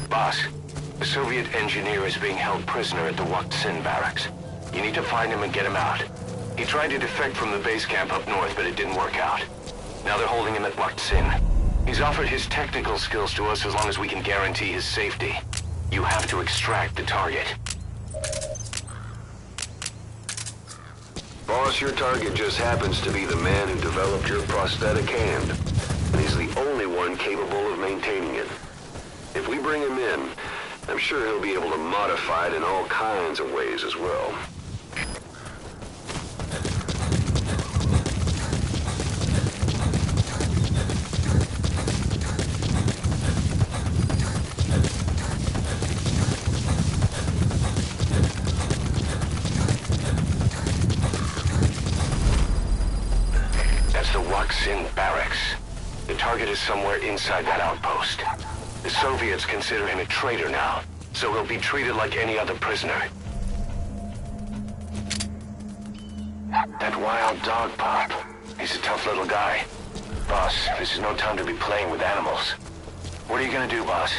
Boss, the Soviet engineer is being held prisoner at the Waksin barracks. You need to find him and get him out. He tried to defect from the base camp up north, but it didn't work out. Now they're holding him at Waksin. He's offered his technical skills to us as long as we can guarantee his safety. You have to extract the target. Boss, your target just happens to be the man who developed your prosthetic hand. And he's the only one capable of maintaining it. If we bring him in, I'm sure he'll be able to modify it in all kinds of ways as well. That's the Waksin barracks. The target is somewhere inside that outpost. The Soviets consider him a traitor now, so he'll be treated like any other prisoner. That wild dog pup. He's a tough little guy. Boss, this is no time to be playing with animals. What are you gonna do, boss?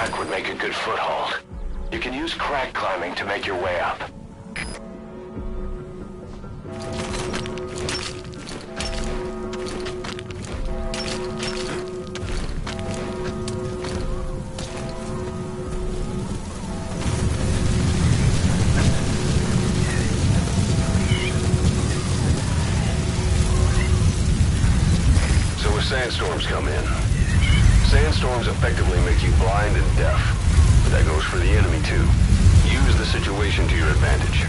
back would make a good foothold. You can use crack climbing to make your way up. Sandstorms come in. Sandstorms effectively make you blind and deaf, but that goes for the enemy too. Use the situation to your advantage.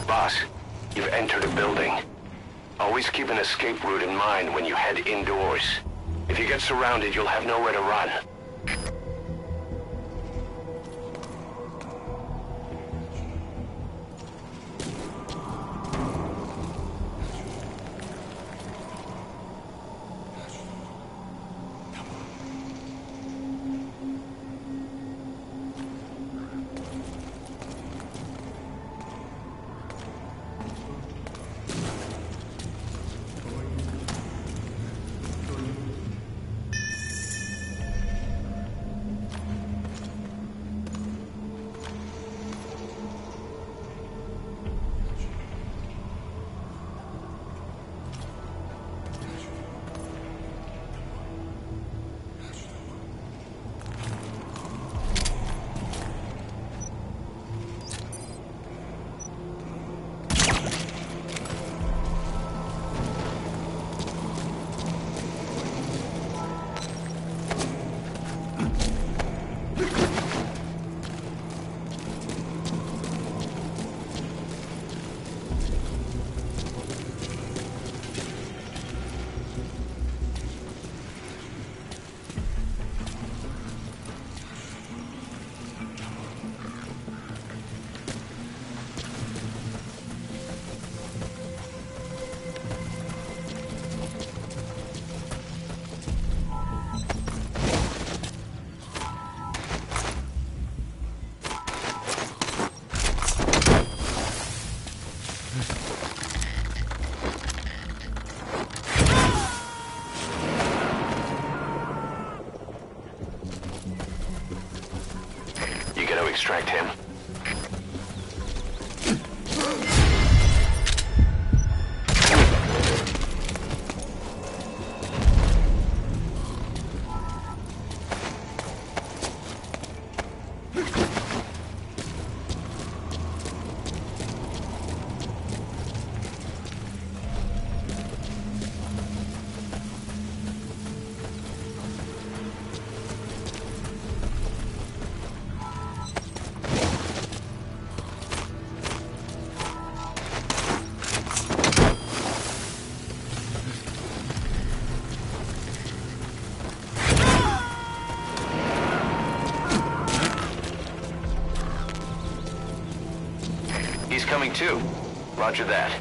Boss, you've entered a building. Always keep an escape route in mind when you head indoors. If you get surrounded, you'll have nowhere to run. You gotta extract him. He's coming too. Roger that.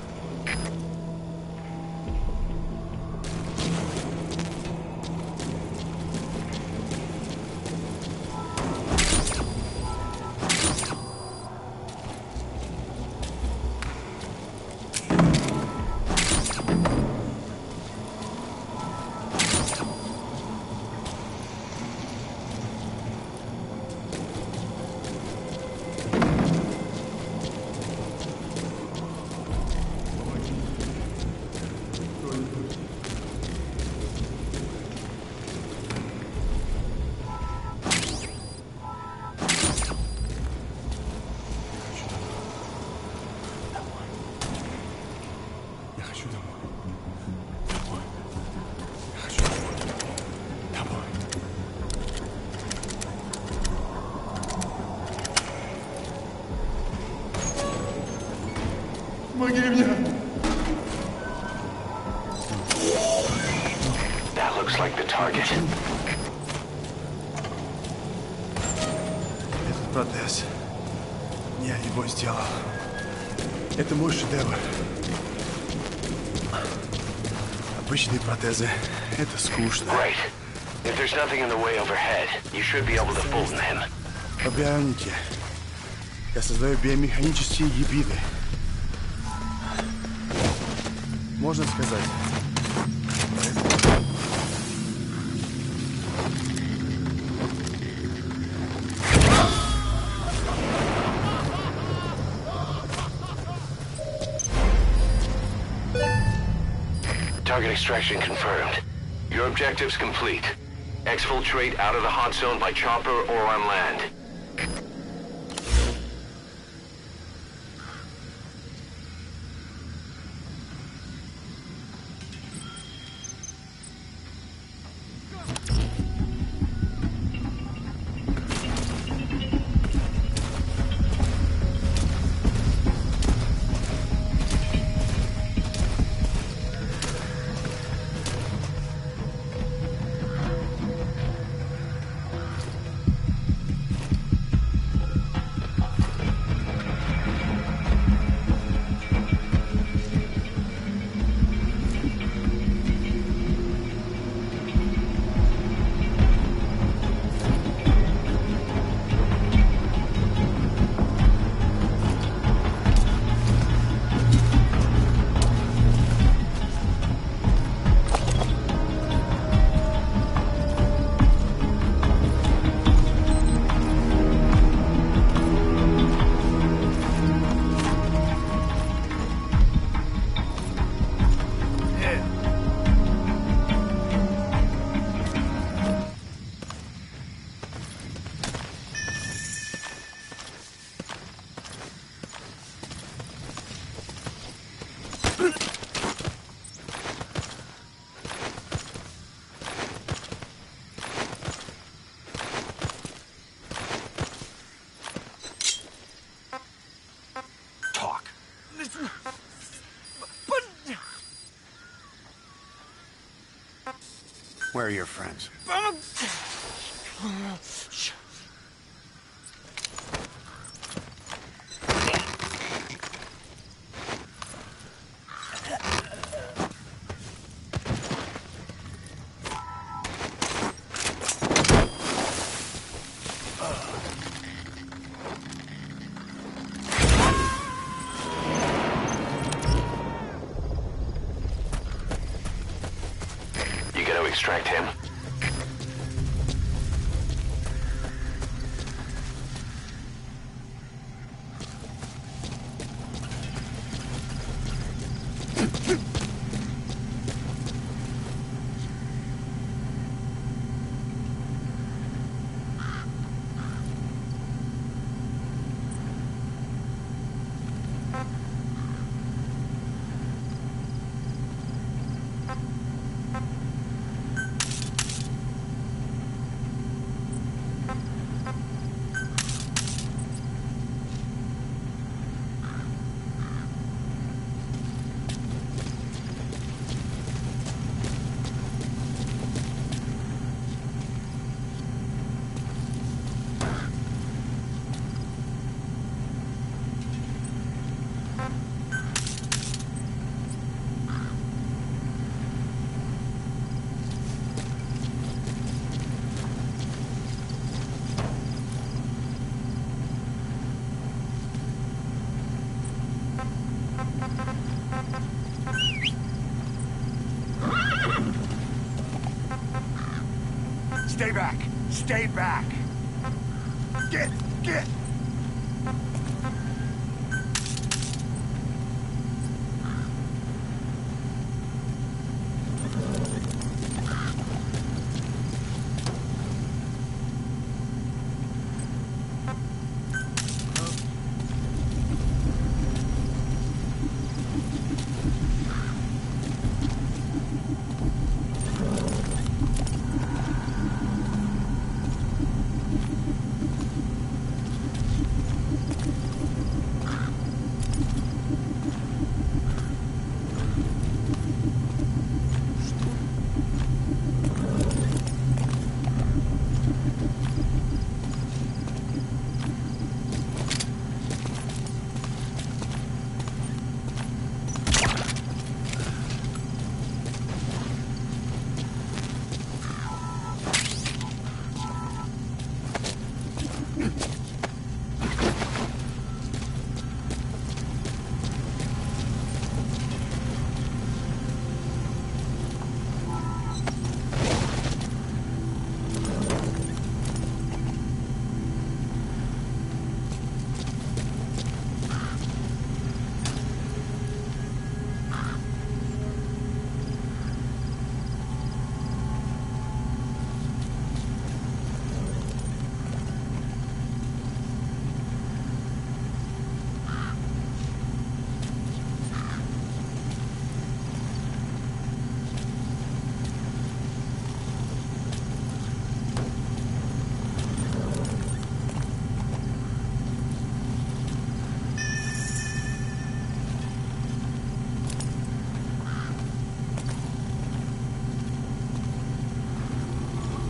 That looks like the target. Этот протез. Я его сделал. Это мой шедевр. Обычные протезы. Это скучно. Great. If there's nothing in the way overhead, you should be able to fold them. По бионике. Я создаю биомеханические гибриды. Можно сказать. Target extraction confirmed. Your objective's complete. Exfiltrate out of the hot zone by chopper or on land. Where are your friends? Extract him. Stay back! Stay back! Get!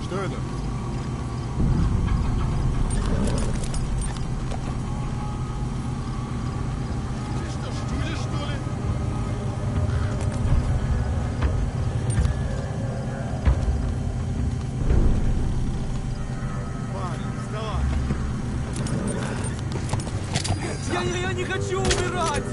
Что это? Ты что, штулишь, что ли? Парень, вставай! Я не хочу умирать!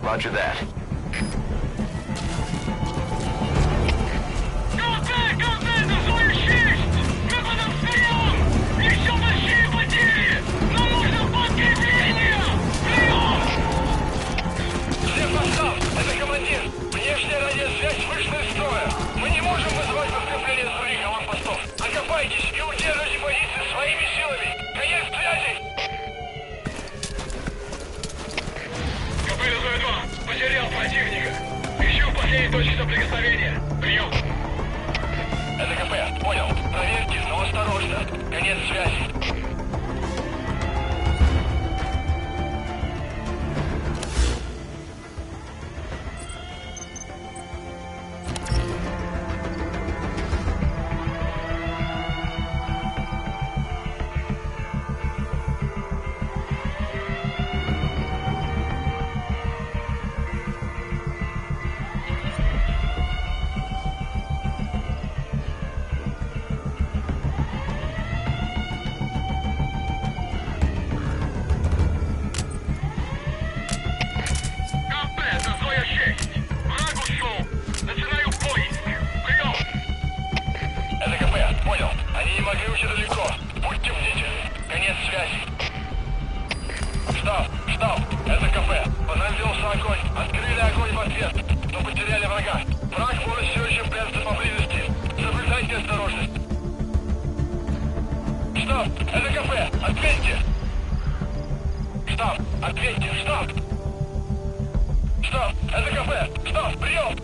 Roger that. Всем постав! Это командир! Внешняя радиосвязь вышла из строя! Мы не можем вызывать подкрепление с других аванпостов! Окопайтесь и удерживайте позиции своими силами! Конец связи! КП-2, потерял противника! Ищу последней точки соприкосновения! Прием! Это КП, понял. Проверьте, но осторожно. Конец связи. Ключи далеко. Будьте бдительны. Конец связи. Штаб, штаб, это кафе. По нам велся огонь. Открыли огонь в ответ, но потеряли врага. Враг может все еще прятаться поблизости. Соблюдайте осторожность. Штаб, это кафе. Ответьте. Штаб, ответьте, штаб. Штаб, это кафе. Штаб, прием.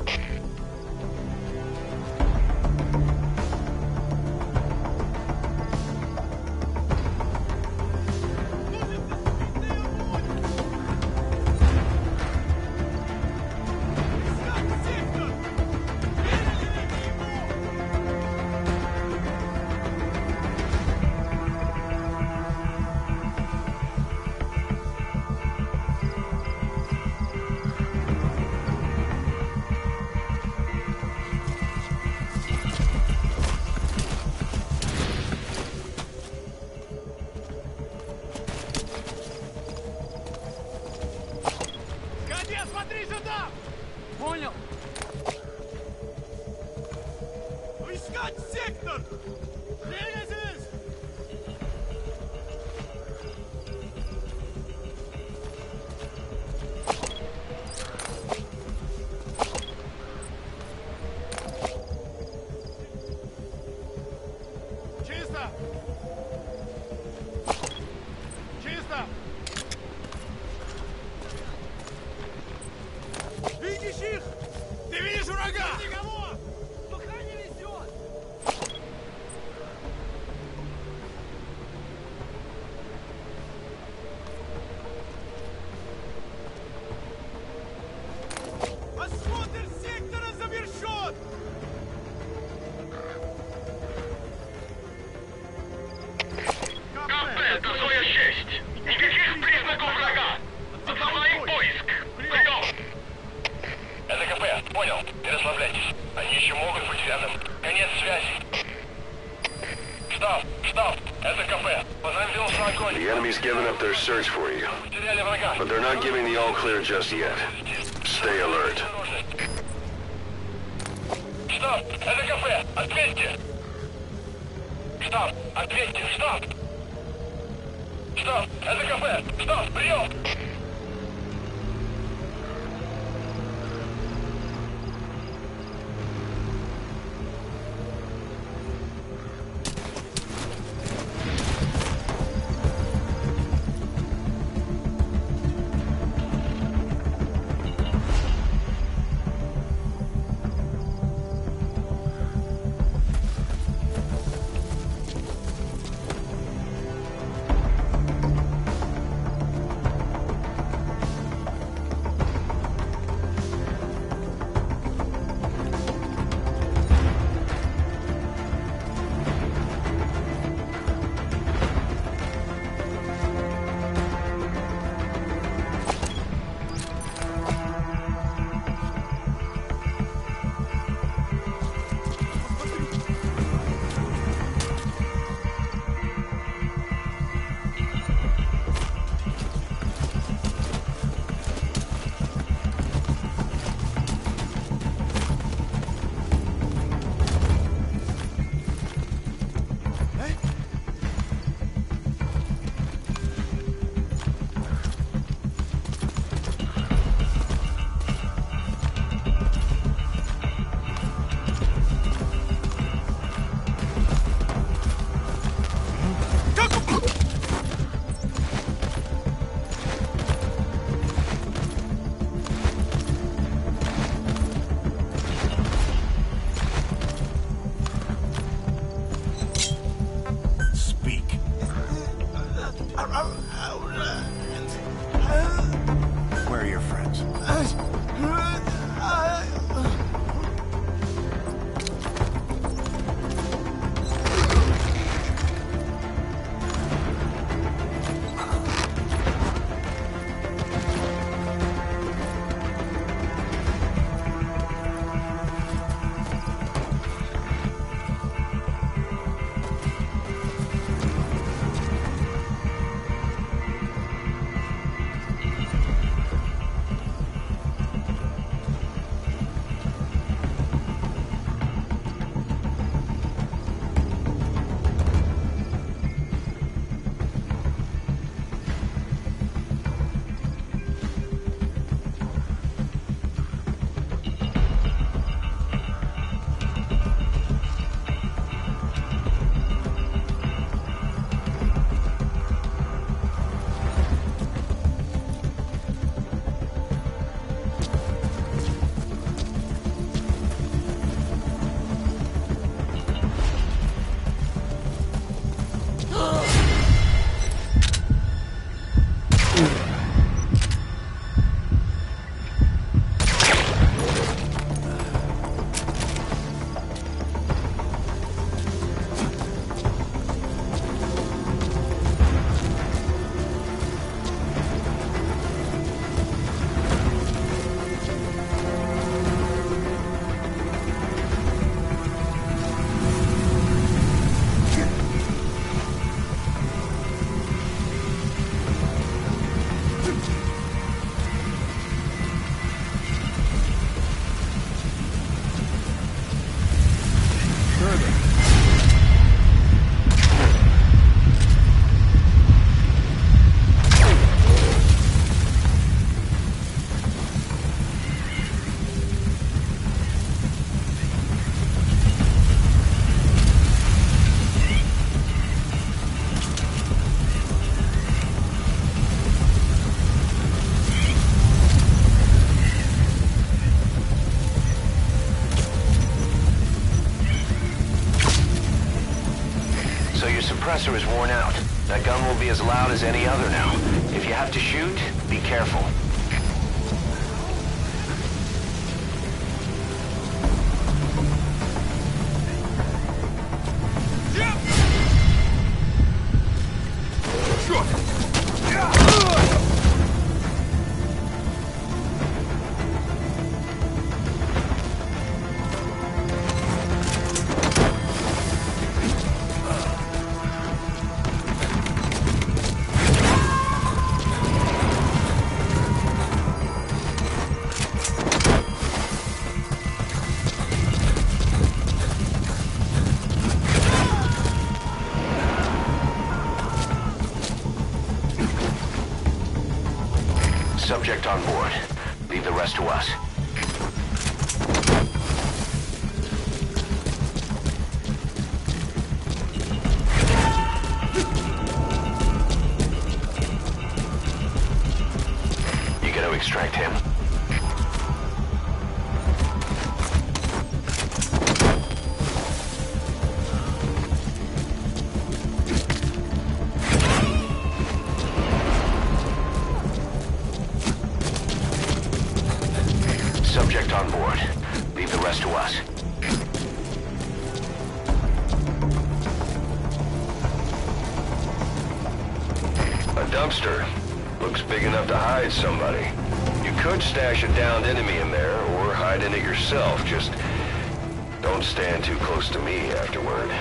Смотри сюда! Понял. Искать сектор! Двигайтесь! Чисто! Чисто! Видишь их? Ты видишь врага? Никого! Пока не везет! Осмотр сектора завершен! Кафе, это своя честь! Никаких признаков врага! Отзываем поиск! Прием! Это КП, понял. Не расслабляйтесь. Они еще могут быть рядом. Конец связи. Штаб, штаб, это КП. По нам велся огонь. The enemy's given up their search for you, Потеряли врага. but they're not giving the all clear just yet. Stay alert. Штаб, это КП. Ответьте. Штаб, ответьте, штаб. Штаб, это КП. Штаб, прием. So your suppressor is worn out. That gun will be as loud as any other now. If you have to shoot, be careful. Subject on board. Leave the rest to us. You gotta extract him. Subject on board. Leave the rest to us. A dumpster. Looks big enough to hide somebody. You could stash a downed enemy in there, or hide in it yourself. Just don't stand too close to me afterward.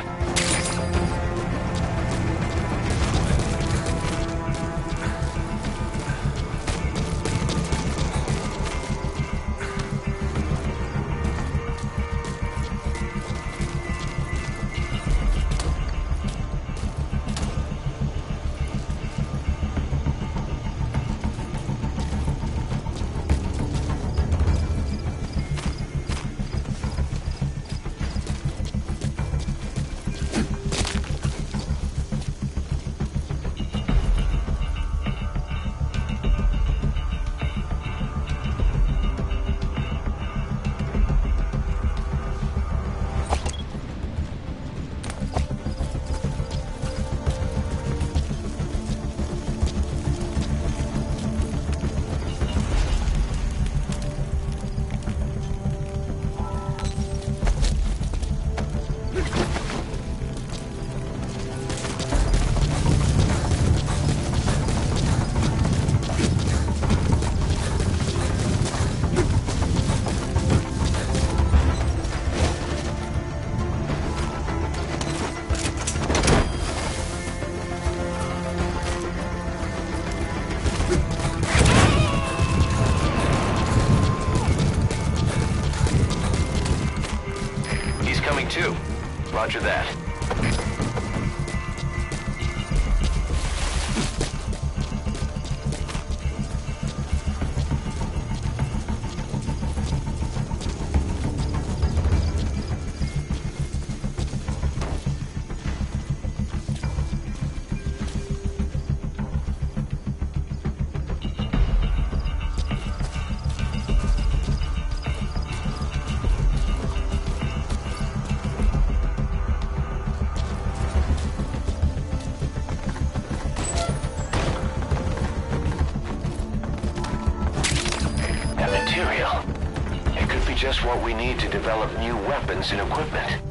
Too. Roger that. It could be just what we need to develop new weapons and equipment.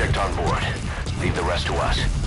project on board. Leave the rest to us.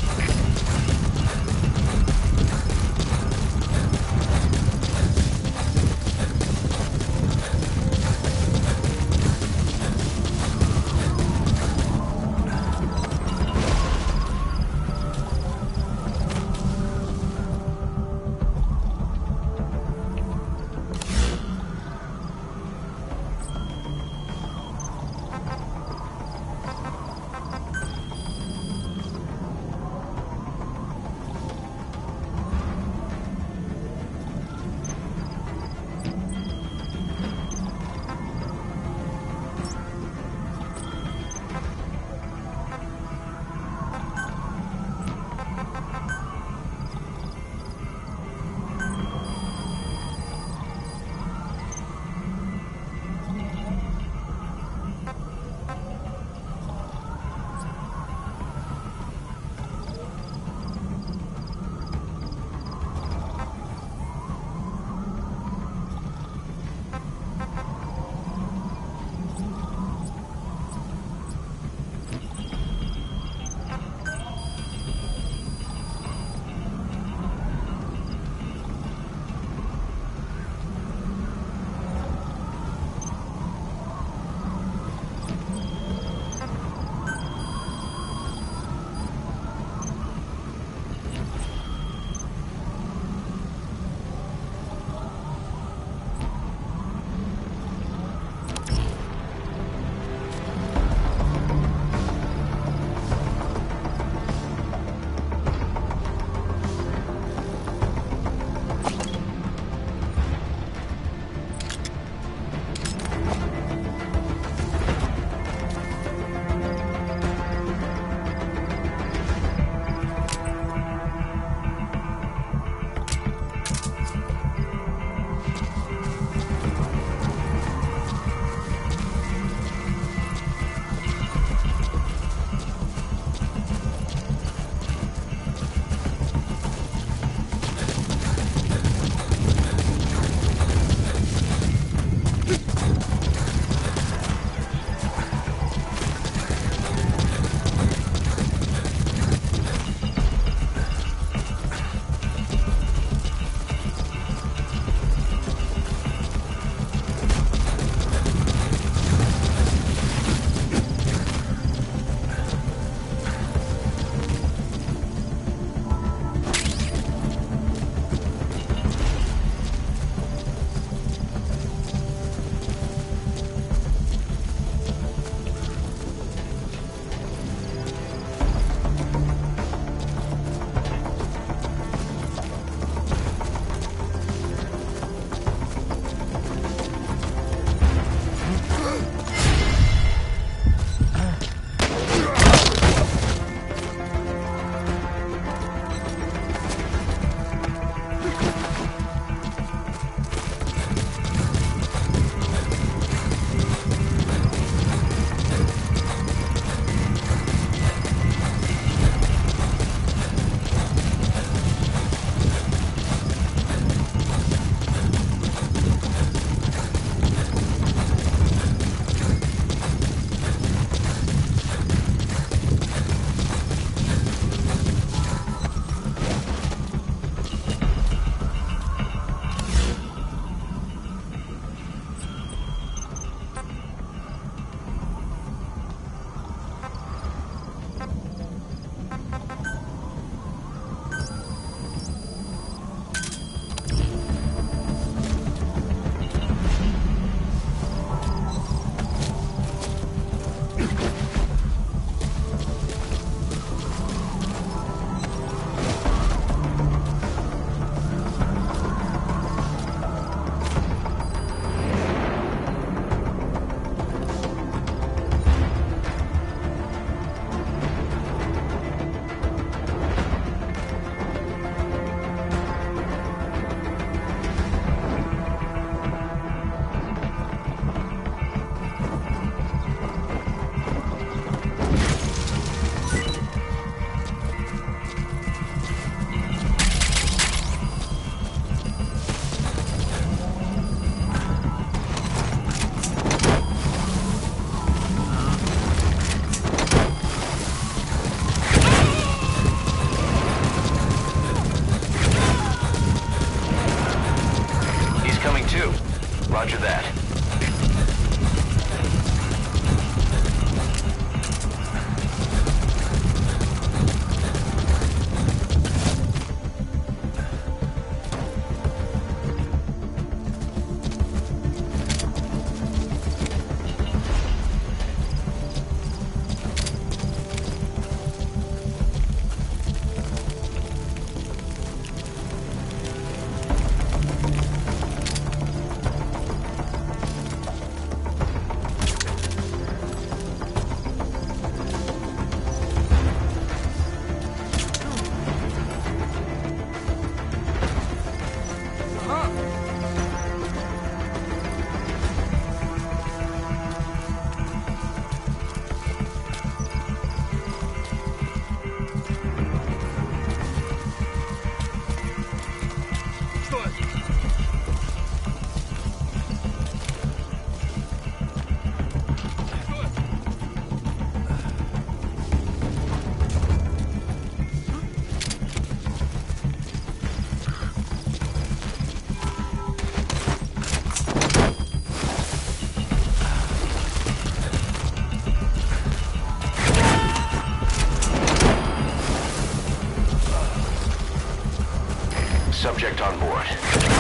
Subject on board.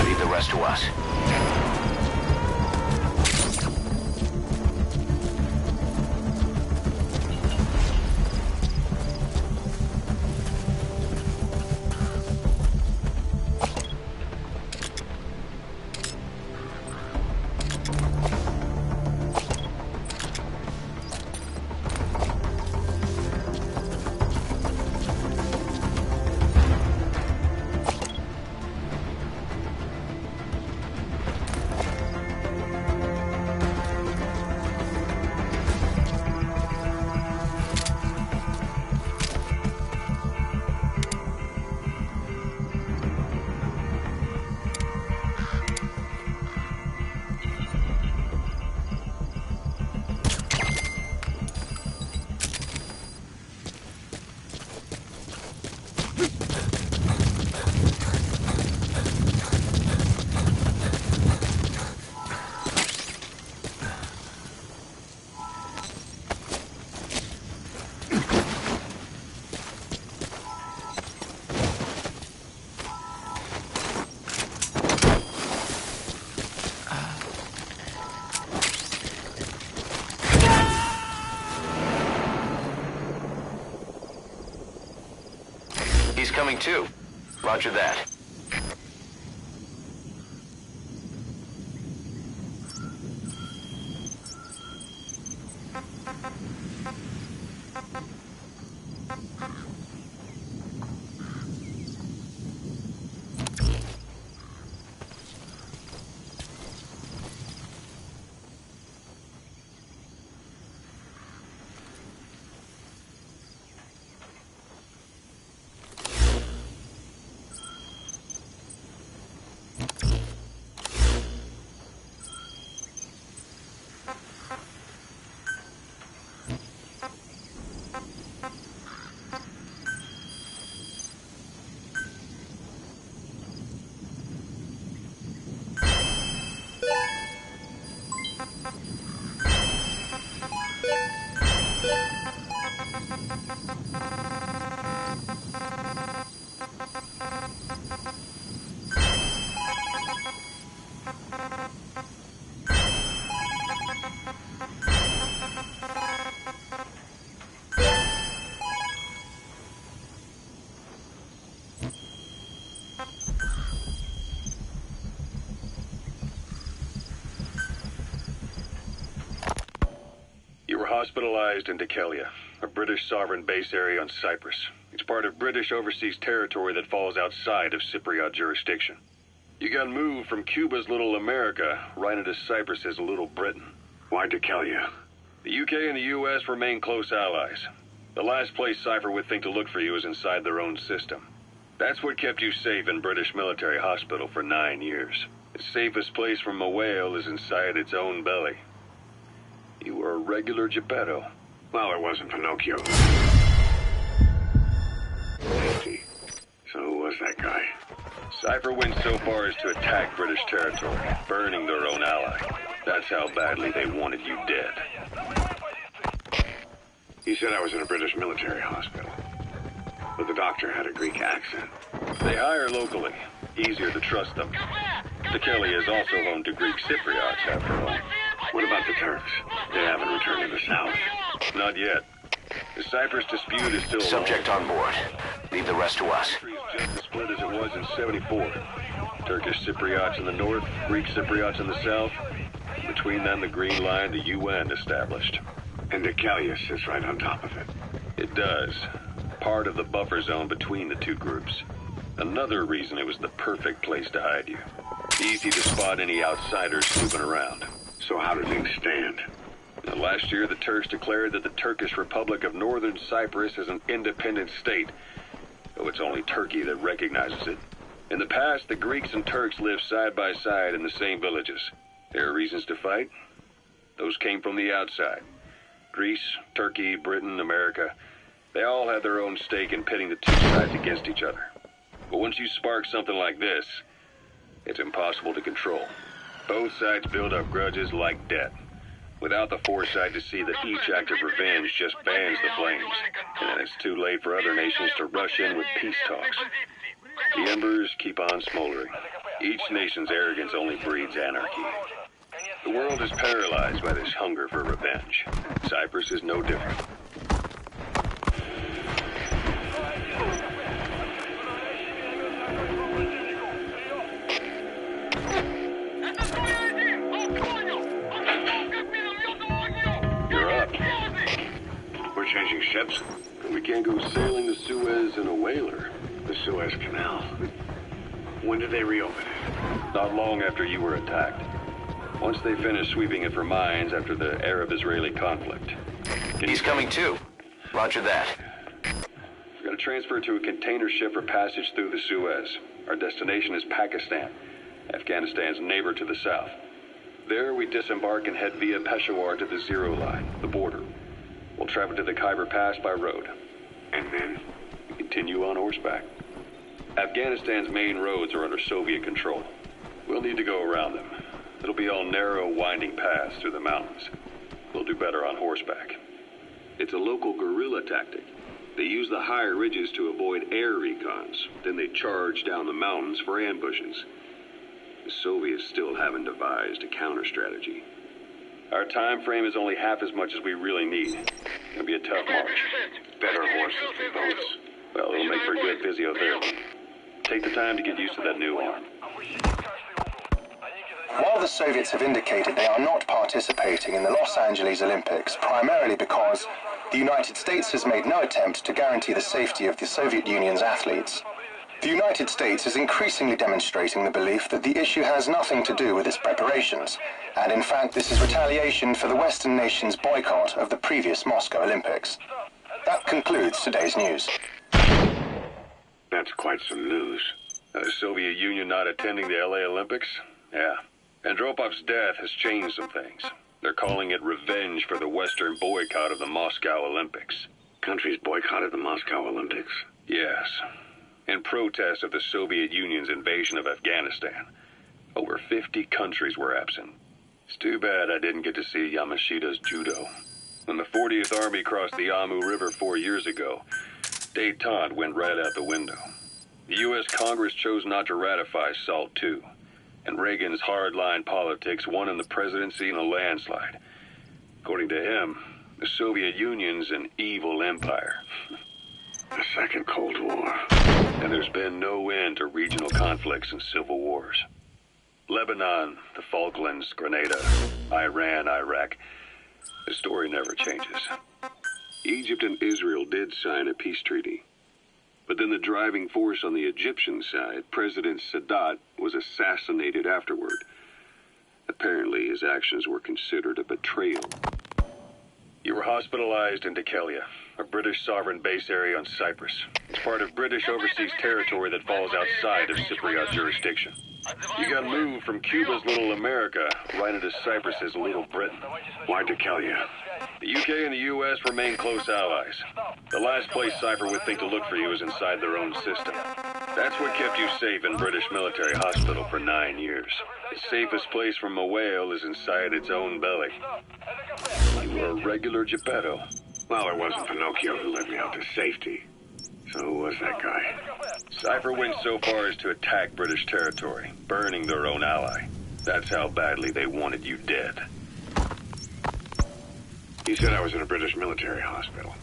Leave the rest to us. He's coming too. Roger that. Hospitalized in Decalia, a British sovereign base area on Cyprus. It's part of British overseas territory that falls outside of Cypriot jurisdiction. You got moved from Cuba's Little America right into Cyprus's Little Britain. Why Decalia? The UK and the US remain close allies. The last place Cypher would think to look for you is inside their own system. That's what kept you safe in British military hospital for 9 years. The safest place from a whale is inside its own belly. You were a regular Geppetto. Well, it wasn't Pinocchio. So who was that guy? Cypher went so far as to attack British territory, burning their own ally. That's how badly they wanted you dead. He said I was in a British military hospital. But the doctor had a Greek accent. They hire locally. Easier to trust them. Decalia is also home to Greek Cypriots, after all. What about the Turks? They haven't returned to the south. Not yet. The Cyprus dispute is still Subject on board. Leave the rest to us. Just as split as it was in '74. Turkish Cypriots in the north, Greek Cypriots in the south. Between them, the Green Line, the UN established. And Decalia sits right on top of it. It does. Part of the buffer zone between the two groups. Another reason it was the perfect place to hide you. Easy to spot any outsiders snooping around. So how do things stand? Now, last year, the Turks declared that the Turkish Republic of Northern Cyprus is an independent state, though it's only Turkey that recognizes it. In the past, the Greeks and Turks lived side by side in the same villages. There are reasons to fight. Those came from the outside. Greece, Turkey, Britain, America, they all had their own stake in pitting the two sides against each other. But once you spark something like this, it's impossible to control. Both sides build up grudges like debt, without the foresight to see that each act of revenge just fans the flames, and then it's too late for other nations to rush in with peace talks. The embers keep on smoldering. Each nation's arrogance only breeds anarchy. The world is paralyzed by this hunger for revenge. Cyprus is no different. You're up. We're changing ships. We can't go sailing the Suez in a whaler. The Suez Canal. When did they reopen it? Not long after you were attacked. Once they finished sweeping it for mines after the Arab-Israeli conflict. He's coming too. Roger that. We're gonna transfer to a container ship for passage through the Suez. Our destination is Pakistan, Afghanistan's neighbor to the south. There we disembark and head via Peshawar to the Zero Line, the border. We'll travel to the Khyber Pass by road. And then? We continue on horseback. Afghanistan's main roads are under Soviet control. We'll need to go around them. It'll be all narrow, winding paths through the mountains. We'll do better on horseback. It's a local guerrilla tactic. They use the higher ridges to avoid air recons. Then they charge down the mountains for ambushes. The Soviets still haven't devised a counter-strategy. Our time frame is only half as much as we really need. It'll be a tough march. Better horses than boats. Well, it'll make for good physiotherapy. Take the time to get used to that new arm. While the Soviets have indicated they are not participating in the Los Angeles Olympics, primarily because the United States has made no attempt to guarantee the safety of the Soviet Union's athletes, the United States is increasingly demonstrating the belief that the issue has nothing to do with its preparations, and in fact this is retaliation for the Western nations' boycott of the previous Moscow Olympics. That concludes today's news. That's quite some news. The Soviet Union not attending the LA Olympics? Yeah. Andropov's death has changed some things. They're calling it revenge for the Western boycott of the Moscow Olympics. Countries boycotted the Moscow Olympics? Yes. In protest of the Soviet Union's invasion of Afghanistan. Over 50 countries were absent. It's too bad I didn't get to see Yamashita's judo. When the 40th Army crossed the Amu River 4 years ago, détente went right out the window. The U.S. Congress chose not to ratify SALT II, and Reagan's hardline politics won in the presidency in a landslide. According to him, the Soviet Union's an evil empire. The Second Cold War. And there's been no end to regional conflicts and civil wars. Lebanon, the Falklands, Grenada, Iran, Iraq. The story never changes. Egypt and Israel did sign a peace treaty. But then the driving force on the Egyptian side, President Sadat, was assassinated afterward. Apparently his actions were considered a betrayal. You were hospitalized in Dikelia, a British sovereign base area on Cyprus. It's part of British overseas territory that falls outside of Cypriot jurisdiction. You got moved from Cuba's Little America right into Cyprus's Little Britain. Why Dikelia? The UK and the US remain close allies. The last place Cypher would think to look for you is inside their own system. That's what kept you safe in British military hospital for 9 years. The safest place from a whale is inside its own belly. You were a regular Geppetto. Well, it wasn't Pinocchio who led me out to safety. So who was that guy? Cypher went so far as to attack British territory, burning their own ally. That's how badly they wanted you dead. You said I was in a British military hospital.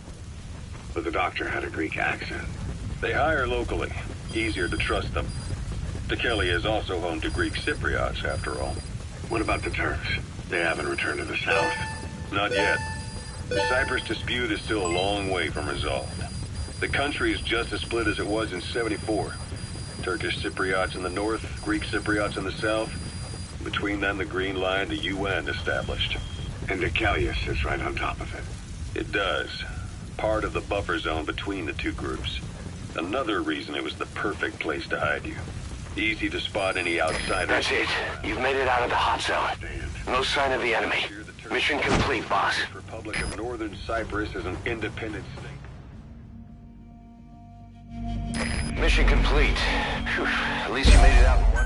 But the doctor had a Greek accent. They hire locally. Easier to trust them. Dikelia is also home to Greek Cypriots, after all. What about the Turks? They haven't returned to the south? Not yet. The Cyprus dispute is still a long way from resolved. The country is just as split as it was in '74. Turkish Cypriots in the north, Greek Cypriots in the south. Between them, the Green Line, the UN established. And Dikelia sits right on top of it. It does. Part of the buffer zone between the two groups. Another reason it was the perfect place to hide you. Easy to spot any outsiders. That's it. You've made it out of the hot zone. No sign of the enemy. Mission complete, boss. The Republic of Northern Cyprus is an independent state. Mission complete. Phew. At least you made it out.